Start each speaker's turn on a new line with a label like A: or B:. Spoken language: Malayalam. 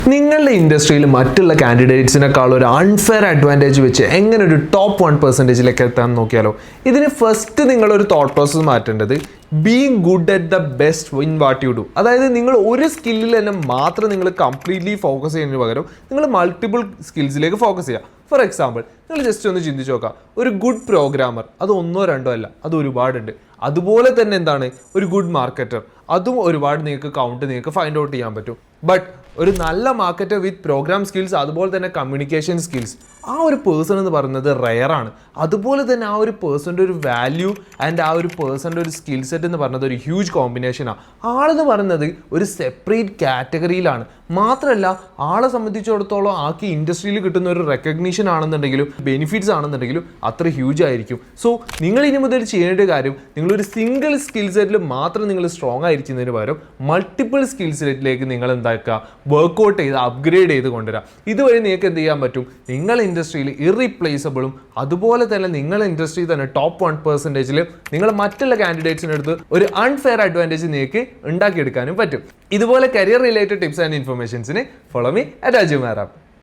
A: നിങ്ങളുടെ ഇൻഡസ്ട്രിയിൽ മറ്റുള്ള കാൻഡിഡേറ്റ്സിനേക്കാൾ ഒരു അൺഫെയർ അഡ്വാൻറ്റേജ് വെച്ച് എങ്ങനെ ഒരു ടോപ്പ് 1%ലേക്ക് എത്താൻ നോക്കിയാലോ. ഇതിന് ഫസ്റ്റ് നിങ്ങളൊരു തോട്ട് പ്രോസസ്സ് മാറ്റേണ്ടത് being good at the best in what you do. അതായത് നിങ്ങൾ ഒരു സ്കില്ലിൽ തന്നെ മാത്രം നിങ്ങൾ കംപ്ലീറ്റ്ലി ഫോക്കസ് ചെയ്യുന്നതിന് പകരം നിങ്ങൾ മൾട്ടിപ്പിൾ സ്കിൽസിലേക്ക് ഫോക്കസ് ചെയ്യുക. ഫോർ എക്സാമ്പിൾ, നിങ്ങൾ ജസ്റ്റ് ഒന്ന് ചിന്തിച്ച് നോക്കുക, ഒരു ഗുഡ് പ്രോഗ്രാമർ അത് ഒന്നോ രണ്ടോ അല്ല, അത് ഒരുപാടുണ്ട്. അതുപോലെ തന്നെ എന്താണ് ഒരു ഗുഡ് മാർക്കറ്റർ, അതും ഒരുപാട് നിങ്ങൾക്ക് ഫൈൻഡ് ഔട്ട് ചെയ്യാൻ പറ്റും. ബട്ട് ഒരു നല്ല മാർക്കറ്റർ വിത്ത് പ്രോഗ്രാം സ്കിൽസ് അതുപോലെ തന്നെ കമ്മ്യൂണിക്കേഷൻ സ്കിൽസ്, ആ ഒരു പേഴ്സൺ എന്ന് പറയുന്നത് റെയറാണ്. അതുപോലെ തന്നെ ആ ഒരു പേഴ്സൻ്റെ ഒരു വാല്യൂ ആൻഡ് ആ ഒരു പേഴ്സൻ്റെ ഒരു സ്കിൽ സെറ്റ് എന്ന് പറയുന്നത് ഒരു ഹ്യൂജ് കോമ്പിനേഷനാണ്. ആളെന്ന് പറയുന്നത് ഒരു സെപ്പറേറ്റ് കാറ്റഗറിയിലാണ്. മാത്രമല്ല ആളെ സംബന്ധിച്ചിടത്തോളം ആക്കി ഇൻഡസ്ട്രിയിൽ കിട്ടുന്ന ഒരു റെക്കഗ്നീഷൻ ആണെന്നുണ്ടെങ്കിലും ബെനിഫിറ്റ്സ് ആണെന്നുണ്ടെങ്കിലും അത്ര ഹ്യൂജ് ആയിരിക്കും. സോ നിങ്ങൾ ഇനി മുതൽ ചെയ്യേണ്ട കാര്യം, നിങ്ങളൊരു സിംഗിൾ സ്കിൽ സെറ്റിൽ മാത്രം നിങ്ങൾ സ്ട്രോങ് ആയിരിക്കുന്നതിന് പകരം മൾട്ടിപ്പിൾ സ്കിൽ സെറ്റിലേക്ക് നിങ്ങൾ എന്താക്കുക, വർക്ക്ഔട്ട് ചെയ്ത് അപ്ഗ്രേഡ് ചെയ്ത് കൊണ്ടുവരാം. ഇതുവഴി നിങ്ങൾക്ക് എന്ത് ചെയ്യാൻ പറ്റും, നിങ്ങൾ ഇൻഡസ്ട്രിയിൽ ഇറിപ്ലേസബിളും അതുപോലെ തന്നെ നിങ്ങളുടെ ഇൻഡസ്ട്രിയിൽ തന്നെ ടോപ്പ് 1%ൽ നിങ്ങൾ മറ്റുള്ള കാൻഡിഡേറ്റ്സിനടുത്ത് ഒരു അൺഫെയർ അഡ്വാൻറ്റേജ് നിങ്ങൾക്ക് ഉണ്ടാക്കിയെടുക്കാനും പറ്റും. ഇതുപോലെ കരിയർ റിലേറ്റഡ് ടിപ്സ് ആൻഡ് ഇൻഫർമേഷൻസിന് ഫോളോ മീ അറ്റ് അജുമാറാം.